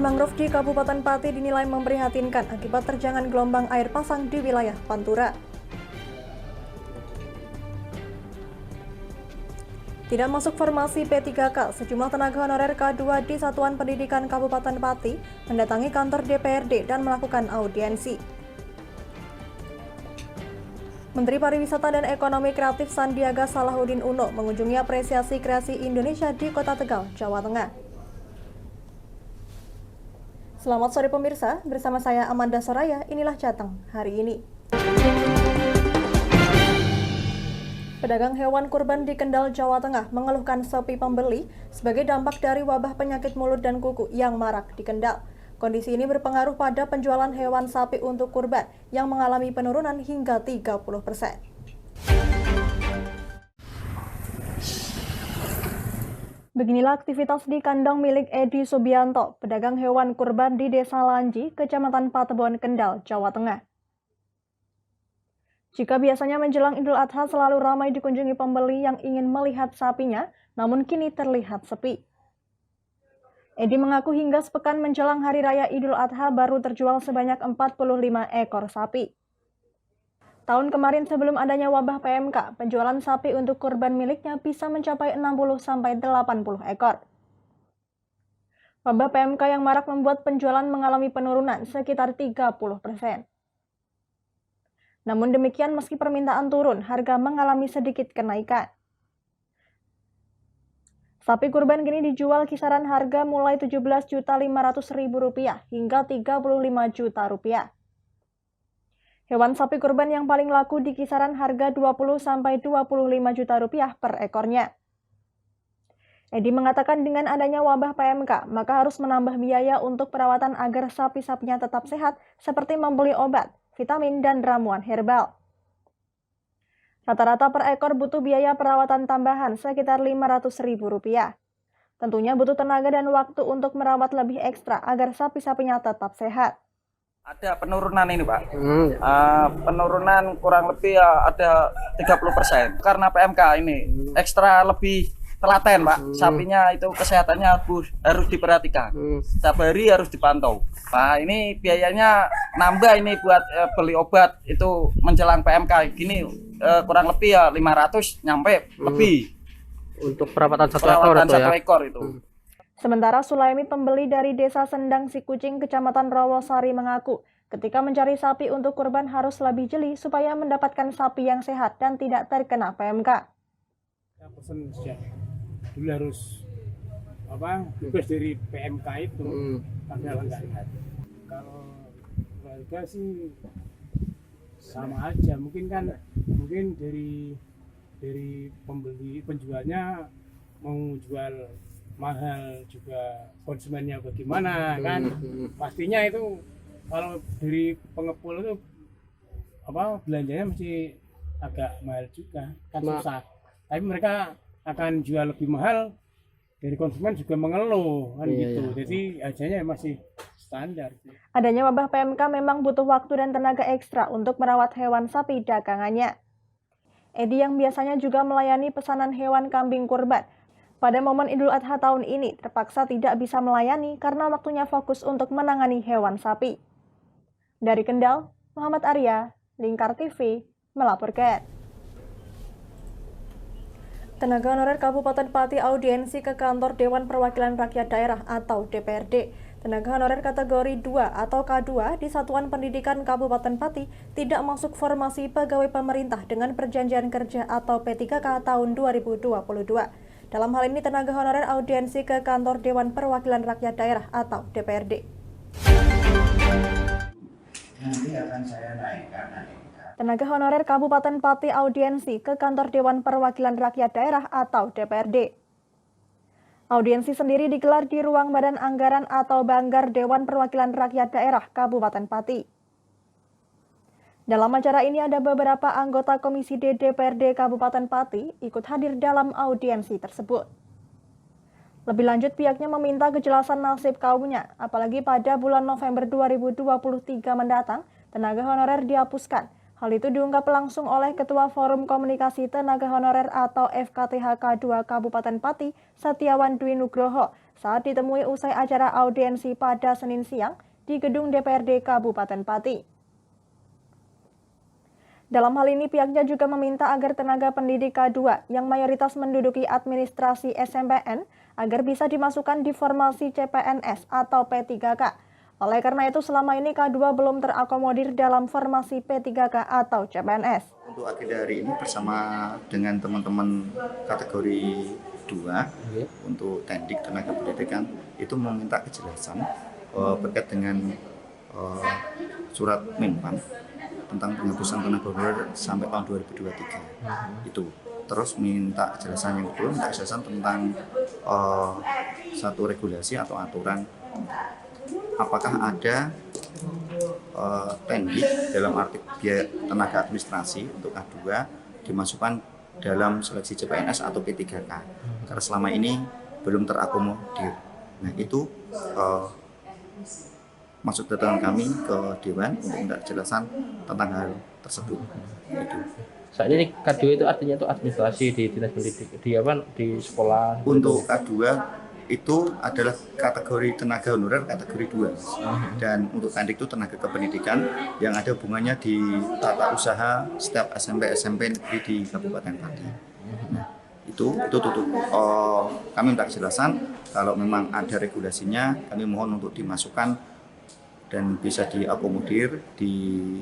mangrove di Kabupaten Pati dinilai memprihatinkan akibat terjangan gelombang air pasang di wilayah Pantura. Tidak masuk formasi P3K, sejumlah tenaga honorer K2 di Satuan Pendidikan Kabupaten Pati mendatangi kantor DPRD dan melakukan audiensi. Menteri Pariwisata dan Ekonomi Kreatif Sandiaga Salahuddin Uno mengunjungi apresiasi kreasi Indonesia di Kota Tegal, Jawa Tengah. Selamat sore pemirsa, bersama saya Amanda Soraya, inilah Jateng hari ini. Pedagang hewan kurban di Kendal, Jawa Tengah mengeluhkan sepi pembeli sebagai dampak dari wabah penyakit mulut dan kuku yang marak di Kendal. Kondisi ini berpengaruh pada penjualan hewan sapi untuk kurban yang mengalami penurunan hingga 30%. Beginilah aktivitas di kandang milik Edi Subianto, pedagang hewan kurban di Desa Lanji, Kecamatan Patebon, Kendal, Jawa Tengah. Jika biasanya menjelang Idul Adha selalu ramai dikunjungi pembeli yang ingin melihat sapinya, namun kini terlihat sepi. Edi mengaku hingga sepekan menjelang Hari Raya Idul Adha baru terjual sebanyak 45 ekor sapi. Tahun kemarin sebelum adanya wabah PMK, penjualan sapi untuk kurban miliknya bisa mencapai 60-80 ekor. Wabah PMK yang marak membuat penjualan mengalami penurunan sekitar 30%. Namun demikian meski permintaan turun, harga mengalami sedikit kenaikan. Sapi kurban kini dijual kisaran harga mulai Rp17.500.000 hingga Rp35 juta. Hewan sapi kurban yang paling laku di kisaran harga Rp20-25 juta per ekornya. Edi mengatakan dengan adanya wabah PMK, maka harus menambah biaya untuk perawatan agar sapi-sapinya tetap sehat seperti membeli obat, vitamin, dan ramuan herbal. Rata-rata per ekor butuh biaya perawatan tambahan sekitar Rp500.000. Tentunya butuh tenaga dan waktu untuk merawat lebih ekstra agar sapi-sapinya tetap sehat. Ada penurunan ini Pak, penurunan kurang lebih ada 30% karena PMK ini ekstra lebih telaten Pak, sapinya itu kesehatannya harus diperhatikan, setiap hari harus dipantau. Nah ini biayanya nambah ini buat beli obat itu menjelang PMK gini kurang lebih ya 500 nyampe lebih. Untuk perawatan satu ekor itu. Sementara Sulaimi, pembeli dari Desa Sendang Sikucing, Kecamatan Rawasari mengaku ketika mencari sapi untuk kurban harus lebih jeli supaya mendapatkan sapi yang sehat dan tidak terkena PMK. Ya, pesen sejak dulu harus bebas dari PMK itu, tapi enggak. Kalau harga sih sama aja, mungkin dari pembeli penjualnya mau jual mahal juga konsumennya bagaimana kan, pastinya itu kalau dari pengepul itu belanjanya masih agak mahal juga kan, susah, tapi mereka akan jual lebih mahal, dari konsumen juga mengeluh kan gitu. Jadi harganya masih standar. Adanya wabah PMK memang butuh waktu dan tenaga ekstra untuk merawat hewan sapi dagangannya. Edi yang biasanya juga melayani pesanan hewan kambing kurban pada momen Idul Adha tahun ini terpaksa tidak bisa melayani karena waktunya fokus untuk menangani hewan sapi. Dari Kendal, Muhammad Arya, Lingkar TV, melaporkan. Tenaga honorer Kabupaten Pati audiensi ke kantor Dewan Perwakilan Rakyat Daerah atau DPRD. Tenaga honorer kategori 2 atau K2 di Satuan Pendidikan Kabupaten Pati tidak masuk formasi pegawai pemerintah dengan perjanjian kerja atau P3K tahun 2022. Dalam hal ini, tenaga honorer audiensi ke kantor Dewan Perwakilan Rakyat Daerah atau DPRD. Nanti akan saya naikkan. Tenaga honorer Kabupaten Pati audiensi ke kantor Dewan Perwakilan Rakyat Daerah atau DPRD. Audiensi sendiri digelar di ruang Badan Anggaran atau Banggar Dewan Perwakilan Rakyat Daerah Kabupaten Pati. Dalam acara ini ada beberapa anggota Komisi D DPRD Kabupaten Pati ikut hadir dalam audiensi tersebut. Lebih lanjut, pihaknya meminta kejelasan nasib kaumnya, apalagi pada bulan November 2023 mendatang, tenaga honorer dihapuskan. Hal itu diungkap langsung oleh Ketua Forum Komunikasi Tenaga Honorer atau FKTH K2 Kabupaten Pati, Setiawan Dwi Nugroho, saat ditemui usai acara audiensi pada Senin siang di gedung DPRD Kabupaten Pati. Dalam hal ini pihaknya juga meminta agar tenaga pendidik K2 yang mayoritas menduduki administrasi SMPN agar bisa dimasukkan di formasi CPNS atau P3K. Oleh karena itu selama ini K2 belum terakomodir dalam formasi P3K atau CPNS. Untuk agenda hari ini bersama dengan teman-teman kategori 2 untuk teknik tenaga pendidikan itu meminta kejelasan terkait dengan surat Menpan tentang penghapusan tenaga honorer sampai tahun 2023 itu. Terus minta kejelasan yang kedua, minta kejelasan tentang satu regulasi atau aturan apakah ada teknik dalam arti biaya tenaga administrasi untuk K2 dimasukkan dalam seleksi CPNS atau P3K karena selama ini belum terakomodir. Nah itu masuk datangan kami ke Dewan untuk minta kejelasan tentang hal tersebut. Itu. Saat ini K2 itu artinya itu administrasi di dinas pendidik di sekolah. Untuk K2 itu adalah kategori tenaga honorer kategori 2 dan untuk teknik itu tenaga kependidikan yang ada hubungannya di tata usaha setiap SMP negeri di Kabupaten Pati. Nah, itu tutup. Kami minta kejelasan kalau memang ada regulasinya kami mohon untuk dimasukkan dan bisa diakomodir di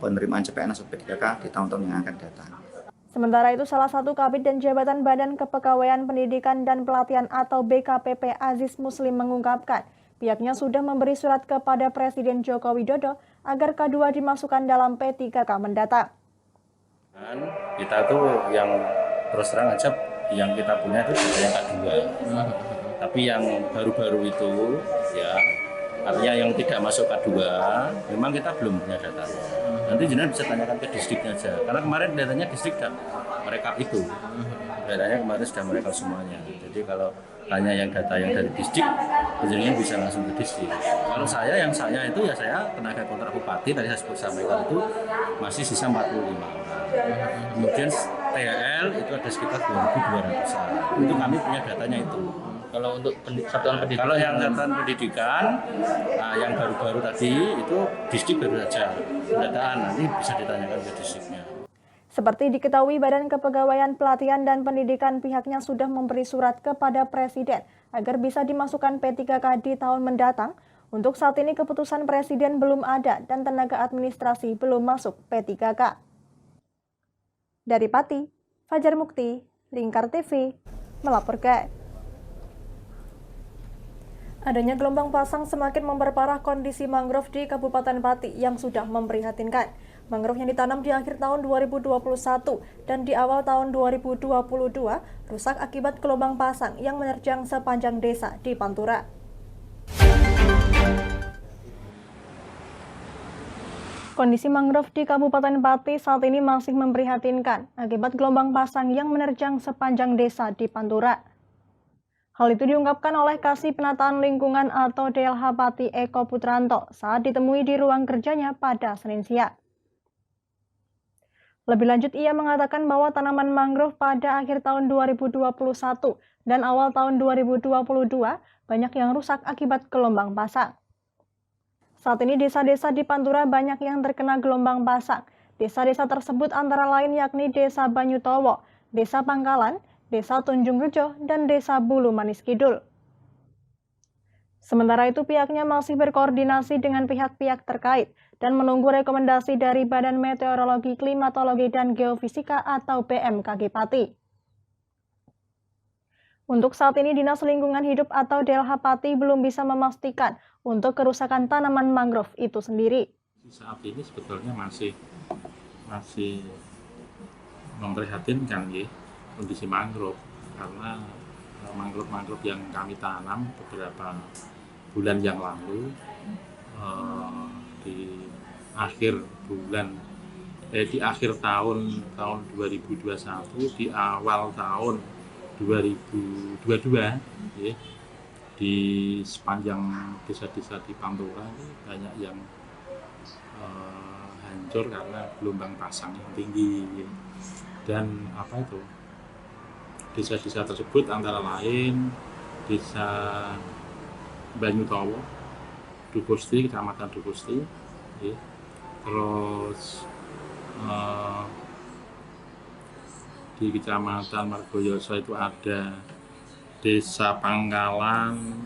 penerimaan CPNS atau P3K di tahun-tahun yang akan datang. Sementara itu, salah satu Kabid dan Jabatan Badan Kepegawaian Pendidikan dan Pelatihan atau BKPP Aziz Muslim mengungkapkan, pihaknya sudah memberi surat kepada Presiden Joko Widodo agar K2 dimasukkan dalam P3K mendatang. Kita tuh yang terus terang aja yang kita punya itu yang K2. Tapi yang baru-baru itu ya artinya yang tidak masuk K2 memang kita belum punya data. Nanti jenengan bisa tanyakan ke distrik aja. Karena kemarin datanya distrik sudah merekap itu. Datanya kemarin sudah merekap semuanya. Jadi kalau tanya yang data yang dari distrik, jenengan bisa langsung ke distrik. Kalau yang saya itu ya saya tenaga kontrak bupati tadi saya sebut sampaikan itu masih sisa 45 orang. Kemudian THL itu ada sekitar 2.200-an. Itu kami punya datanya itu. Kalau untuk satuan pendidikan, kalau yang satuan pendidikan, yang baru-baru tadi itu distrik baru saja pendataan, nanti bisa ditanyakan ke distriknya. Seperti diketahui, Badan Kepegawaian Pelatihan dan Pendidikan pihaknya sudah memberi surat kepada Presiden agar bisa dimasukkan P3K di tahun mendatang. Untuk saat ini keputusan Presiden belum ada dan tenaga administrasi belum masuk P3K. Dari Pati, Fajar Mukti, Lingkar TV, melaporkan. Adanya gelombang pasang semakin memperparah kondisi mangrove di Kabupaten Pati yang sudah memprihatinkan. Mangrove yang ditanam di akhir tahun 2021 dan di awal tahun 2022 rusak akibat gelombang pasang yang menerjang sepanjang desa di Pantura. Kondisi mangrove di Kabupaten Pati saat ini masih memprihatinkan akibat gelombang pasang yang menerjang sepanjang desa di Pantura. Hal itu diungkapkan oleh Kasih Penataan Lingkungan atau DLH Pati Eko Putranto saat ditemui di ruang kerjanya pada Senin siang. Lebih lanjut, ia mengatakan bahwa tanaman mangrove pada akhir tahun 2021 dan awal tahun 2022 banyak yang rusak akibat gelombang pasang. Saat ini desa-desa di Pantura banyak yang terkena gelombang pasang. Desa-desa tersebut antara lain yakni Desa Banyutowo, Desa Pangkalan, Desa Tunjung Rejo, dan Desa Bulu Manis Kidul. Sementara itu pihaknya masih berkoordinasi dengan pihak-pihak terkait dan menunggu rekomendasi dari Badan Meteorologi, Klimatologi, dan Geofisika atau BMKG Pati. Untuk saat ini Dinas Lingkungan Hidup atau DLH Pati belum bisa memastikan untuk kerusakan tanaman mangrove itu sendiri. Saat ini sebetulnya masih memprihatinkan ya. Kondisi mangrove karena mangrove yang kami tanam beberapa bulan yang lalu di akhir tahun 2021 di awal tahun 2022 ya, di sepanjang desa-desa di Pantura ini banyak yang hancur karena gelombang pasang yang tinggi ya. Dan Desa-desa tersebut antara lain Desa Banyutowo, Dukusti, Kecamatan Dukusti, ya. Terus di Kecamatan Margoyoso itu ada Desa Pangkalan,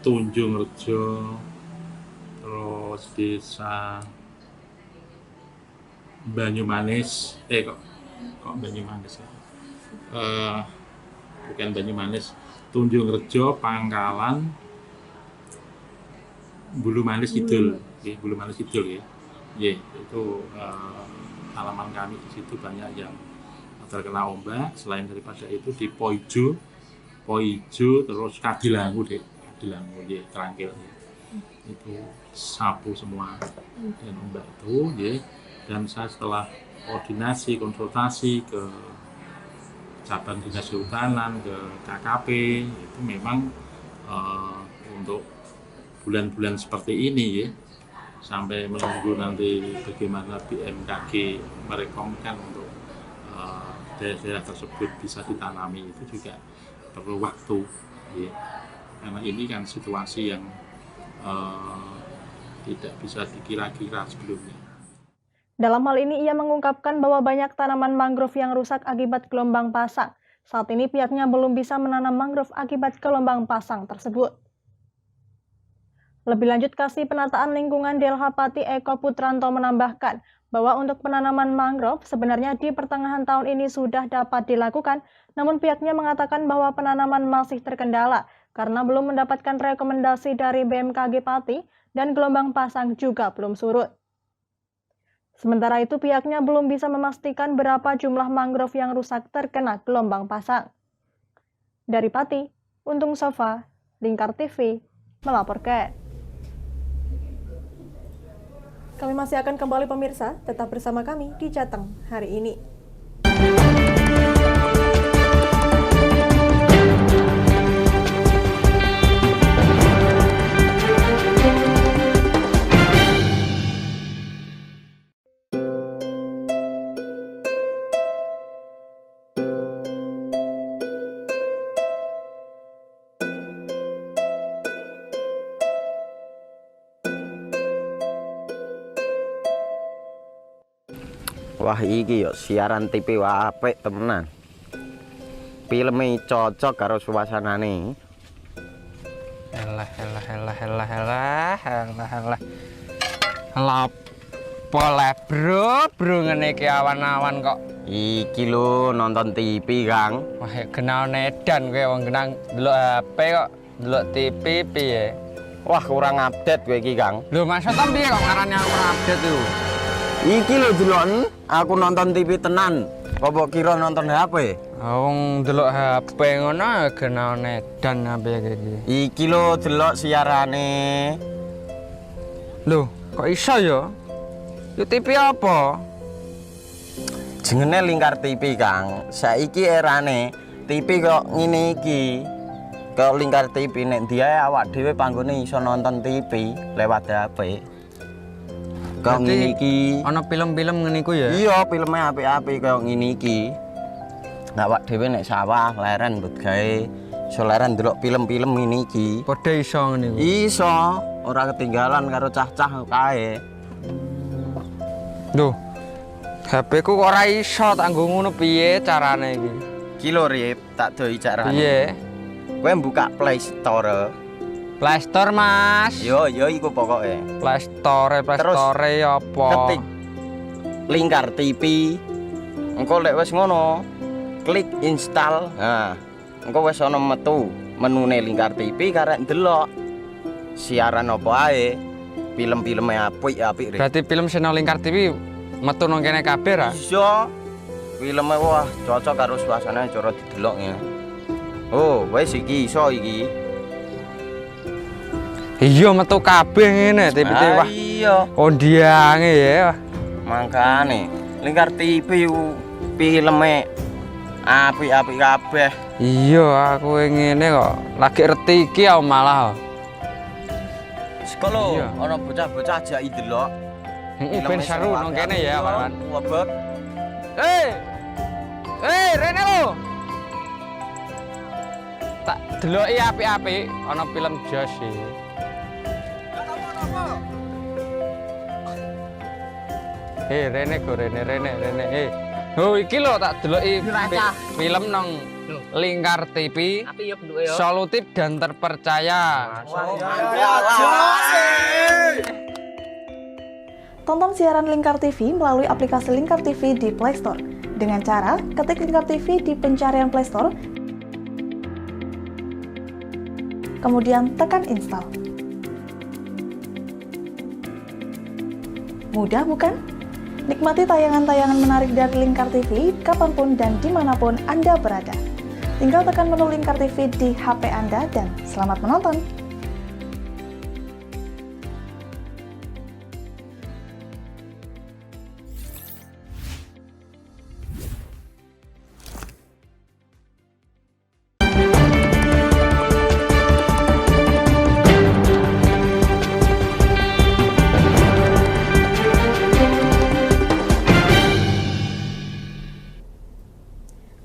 Tunjung Rejo, terus Desa Banyumanis, kok Banyumanis ya? Bukan Banyumanis, Tunjung Rejo, Pangkalan, Bulu Manis Kidul, Bulu Manis Kidul ya. Itu halaman kami di situ banyak yang terkena ombak. Selain daripada itu di Poijo, terus Kadilangu ya, Terangkil ya. Itu sapu semua dan ombak itu ya. Dan saya setelah koordinasi, konsultasi ke cabang dinas kehutanan, ke KKP, itu memang untuk bulan-bulan seperti ini ya, sampai menunggu nanti bagaimana BMKG merekomendasikan untuk daerah-daerah tersebut bisa ditanami, itu juga perlu waktu ya. Karena ini kan situasi yang tidak bisa dikira-kira sebelumnya. Dalam hal ini ia mengungkapkan bahwa banyak tanaman mangrove yang rusak akibat gelombang pasang. Saat ini pihaknya belum bisa menanam mangrove akibat gelombang pasang tersebut. Lebih lanjut, Kasih Penataan Lingkungan DLH Pati Eko Putranto menambahkan bahwa untuk penanaman mangrove sebenarnya di pertengahan tahun ini sudah dapat dilakukan, namun pihaknya mengatakan bahwa penanaman masih terkendala karena belum mendapatkan rekomendasi dari BMKG Pati dan gelombang pasang juga belum surut. Sementara itu pihaknya belum bisa memastikan berapa jumlah mangrove yang rusak terkena gelombang pasang. Dari Pati, Untung Sofa, Lingkar TV, melaporkan. Kami masih akan kembali pemirsa, tetap bersama kami di Jateng hari ini. Wah iki yo siaran TV apik temenan. Filme cocok karo suasanane. Elah. Lah bro ngene iki awan-awan kok. Iki lho nonton TV, Kang. Wah, kenal nedan kowe wong genang delok HP kok delok TV piye? Wah, kurang update kowe iki, Kang. Lho, maksudnya piye kok ngarane aku update itu? Iki lho delok aku nonton TV tenan. Apa kira nonton HP? Wong delok HP ngono kenal nedan apa iki. Iki lho delok siarane. Lho, kok iso ya? Yo TV apa? Jenenge Lingkar TV, Kang. Saiki erane TV kok ngene iki. Kok Lingkar TV nek dia awak dhewe panggone iso nonton TV lewat HP. Kok ngene iki. Ana film-film ngene iku ya? Iya, filme apik-apik kaya ngene iki. Awak dhewe nek sawah leren mbut gawe iso leren ndelok film-film ngene iki. Padha iso ngene iku. Iso, ora ketinggalan karo cah-cah kae. Duh. HP ku kok ora iso tak nggo ngono piye carane iki? Iki lho Rip, tak doi carane. Piye? Kowe buka Play Store. Play Store, Mas. Yo iku pokoke. Play Store apa? Ketik Lingkar TV. Engko lek wis ngono, klik install. Nah, engko wis ana metu menune Lingkar TV karek ndelok siaran apa ae. Film-filme apik-apik. Berarti film channel Lingkar TV metu nang kene kabeh ra? Iso. Filme wah cocok karo suasana cara didelok ngene. Oh, wis iki iso iki. Iya metu kabeh ngene TV wah. Iya. Kondiange ya. Mangkane Lingkar TV filme apik-apik kabeh. Iya, aku ngene kok lagi reti iki malah. Sekolo ana bocah-bocah jaki delok. Heeh, ben seru nang kene ya, kawan. Wabek. Rene lo. tak deloki apik-apik ana film Josh sih. Rene go Rene. Oh iki lho tak deloki film nang Lingkar TV. Solutif dan terpercaya. Tonton siaran Lingkar TV melalui aplikasi Lingkar TV di Play Store. Dengan cara ketik Lingkar TV di pencarian Play Store, kemudian tekan install. Mudah bukan? Nikmati tayangan-tayangan menarik dari Lingkar TV kapanpun dan dimanapun Anda berada. Tinggal tekan menu Lingkar TV di HP Anda dan selamat menonton!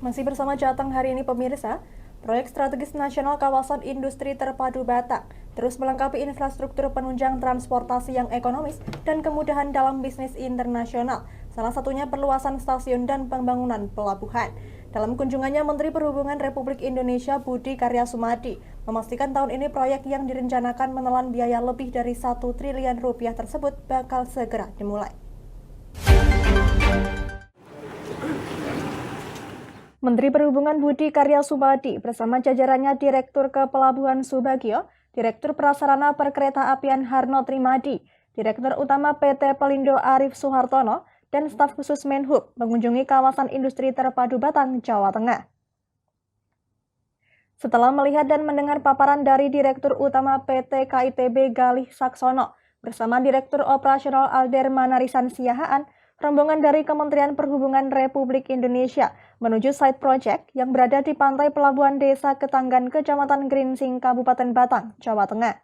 Masih bersama Jateng hari ini pemirsa, proyek strategis nasional kawasan industri terpadu Batak terus melengkapi infrastruktur penunjang transportasi yang ekonomis dan kemudahan dalam bisnis internasional, salah satunya perluasan stasiun dan pembangunan pelabuhan. Dalam kunjungannya, Menteri Perhubungan Republik Indonesia Budi Karya Sumadi memastikan tahun ini proyek yang direncanakan menelan biaya lebih dari 1 triliun rupiah tersebut bakal segera dimulai. Menteri Perhubungan Budi Karya Sumadi bersama jajarannya Direktur Kepelabuhan Subagio, Direktur Prasarana Perkeretaapian Harno Trimadi, Direktur Utama PT Pelindo Arif Suhartono, dan staf khusus Menhub mengunjungi kawasan industri terpadu Batang, Jawa Tengah. Setelah melihat dan mendengar paparan dari Direktur Utama PT KITB Galih Saksono bersama Direktur Operasional Alder Manarisan Siahaan, rombongan dari Kementerian Perhubungan Republik Indonesia menuju site project yang berada di pantai pelabuhan Desa Ketanggan, Kecamatan Grinsing, Kabupaten Batang, Jawa Tengah.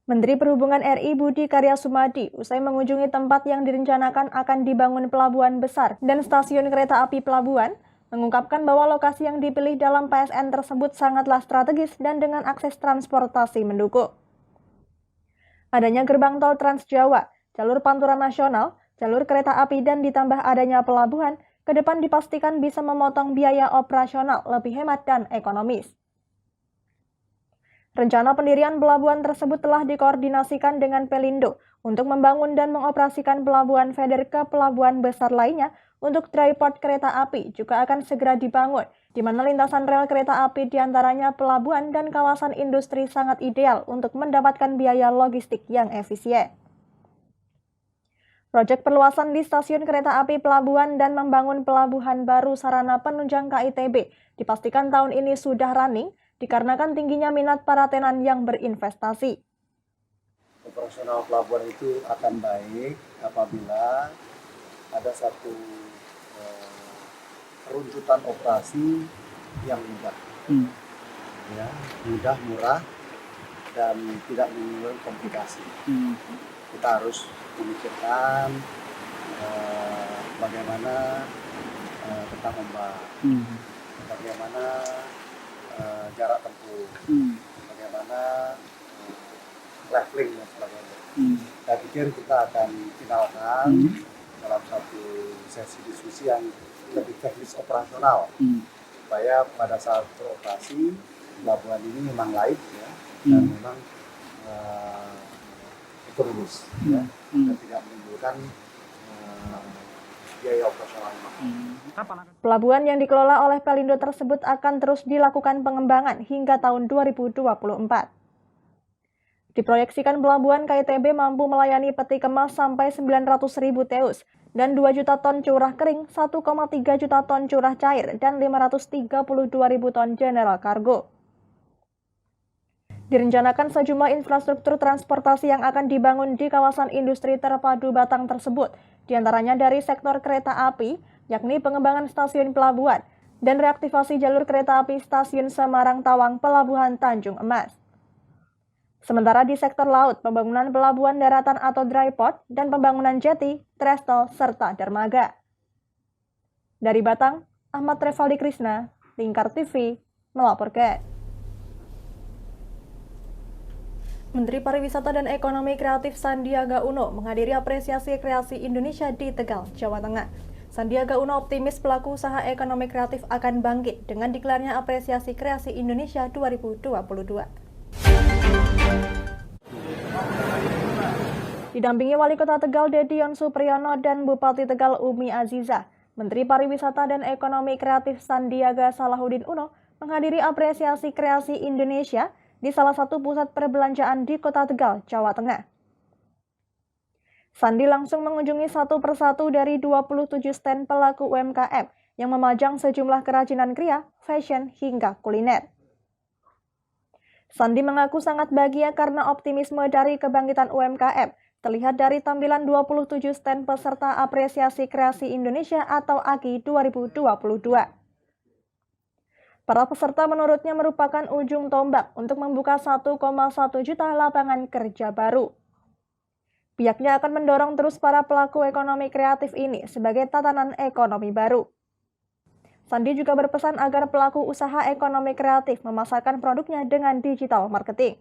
Menteri Perhubungan RI Budi Karya Sumadi usai mengunjungi tempat yang direncanakan akan dibangun pelabuhan besar dan stasiun kereta api pelabuhan, mengungkapkan bahwa lokasi yang dipilih dalam PSN tersebut sangatlah strategis dan dengan akses transportasi mendukung. Adanya gerbang tol Trans Jawa, jalur pantura nasional, jalur kereta api dan ditambah adanya pelabuhan, ke depan dipastikan bisa memotong biaya operasional lebih hemat dan ekonomis. Rencana pendirian pelabuhan tersebut telah dikoordinasikan dengan Pelindo untuk membangun dan mengoperasikan pelabuhan feeder ke pelabuhan besar lainnya untuk dry port kereta api juga akan segera dibangun, di mana lintasan rel kereta api diantaranya pelabuhan dan kawasan industri sangat ideal untuk mendapatkan biaya logistik yang efisien. Proyek perluasan di stasiun kereta api pelabuhan dan membangun pelabuhan baru sarana penunjang KITB dipastikan tahun ini sudah running dikarenakan tingginya minat para tenan yang berinvestasi. Operasional pelabuhan itu akan baik apabila ada satu runtutan operasi yang mudah, ya, mudah, murah, dan tidak menimbulkan komplikasi. Kita harus memikirkan bagaimana tentang ombak, bagaimana jarak tempuh, bagaimana leveling dan sebagainya. Saya pikir kita akan finalkan dalam satu sesi diskusi yang lebih teknis operasional, supaya pada saat beroperasi pelabuhan ini memang laik, ya, dan memang ekonomis, ya, dan tidak menimbulkan biaya operasional yang mahal. Pelabuhan yang dikelola oleh Pelindo tersebut akan terus dilakukan pengembangan hingga tahun 2024. Diproyeksikan pelabuhan KITB mampu melayani peti kemas sampai 900.000 teus dan 2 juta ton curah kering, 1,3 juta ton curah cair, dan 532.000 ton general cargo. Direncanakan sejumlah infrastruktur transportasi yang akan dibangun di kawasan industri terpadu Batang tersebut, diantaranya dari sektor kereta api, yakni pengembangan stasiun pelabuhan, dan reaktivasi jalur kereta api stasiun Semarang Tawang Pelabuhan Tanjung Emas. Sementara di sektor laut, pembangunan pelabuhan daratan atau dry port, dan pembangunan jeti, trestel, serta dermaga. Dari Batang, Ahmad Revaldi Krisna, Lingkar TV melaporkan. Menteri Pariwisata dan Ekonomi Kreatif Sandiaga Uno menghadiri apresiasi kreasi Indonesia di Tegal, Jawa Tengah. Sandiaga Uno optimis pelaku usaha ekonomi kreatif akan bangkit dengan digelarnya apresiasi kreasi Indonesia 2022. Didampingi Wali Kota Tegal Dedion Supriyono dan Bupati Tegal Umi Azizah, Menteri Pariwisata dan Ekonomi Kreatif Sandiaga Salahuddin Uno menghadiri apresiasi kreasi Indonesia di salah satu pusat perbelanjaan di Kota Tegal, Jawa Tengah. Sandi langsung mengunjungi satu persatu dari 27 stand pelaku UMKM yang memajang sejumlah kerajinan kria, fashion, hingga kuliner. Sandi mengaku sangat bahagia karena optimisme dari kebangkitan UMKM terlihat dari tampilan 27 stand peserta apresiasi kreasi Indonesia atau AKI 2022. Para peserta menurutnya merupakan ujung tombak untuk membuka 1,1 juta lapangan kerja baru. Pihaknya akan mendorong terus para pelaku ekonomi kreatif ini sebagai tatanan ekonomi baru. Sandi juga berpesan agar pelaku usaha ekonomi kreatif memasarkan produknya dengan digital marketing.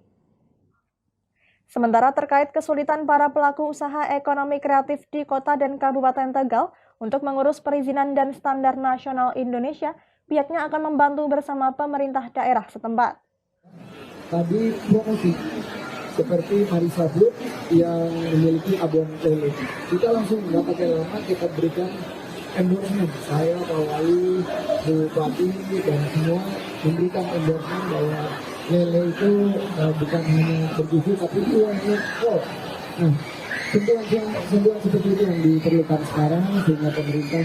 Sementara terkait kesulitan para pelaku usaha ekonomi kreatif di Kota dan Kabupaten Tegal untuk mengurus perizinan dan standar nasional Indonesia, pihaknya akan membantu bersama pemerintah daerah setempat. Tadi promosi seperti Marisa Group yang memiliki Abon Lele. Kita langsung nggak pakai lama, kita berikan endorsement. Saya, Pak Wali, Bupati, dan semua memberikan endorsement bahwa lele itu bukan hanya bergizi tapi uangnya kok. Nah, sentuhan seperti itu yang diperlukan sekarang sehingga pemerintah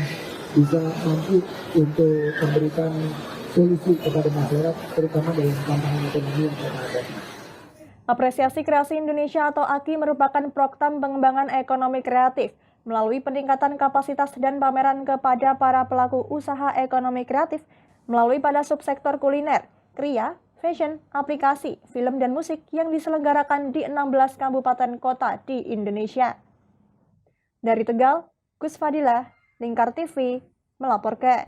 bisa mampu untuk memberikan solusi kepada masyarakat, terutama dalam tantangan ekonomi yang akan ada. Apresiasi Kreasi Indonesia atau AKI merupakan program pengembangan ekonomi kreatif melalui peningkatan kapasitas dan pameran kepada para pelaku usaha ekonomi kreatif melalui pada subsektor kuliner, kria, fashion, aplikasi, film dan musik yang diselenggarakan di 16 kabupaten kota di Indonesia. Dari Tegal, Gus Fadilah, Lingkar TV melaporkan.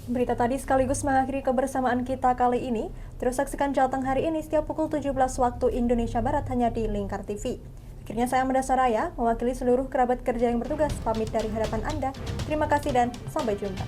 Berita tadi sekaligus mengakhiri kebersamaan kita kali ini. Terus saksikan Jateng hari ini setiap pukul 17 waktu Indonesia Barat hanya di Lingkar TV. Akhirnya saya Meda Saraya, mewakili seluruh kerabat kerja yang bertugas, pamit dari hadapan Anda. Terima kasih dan sampai jumpa.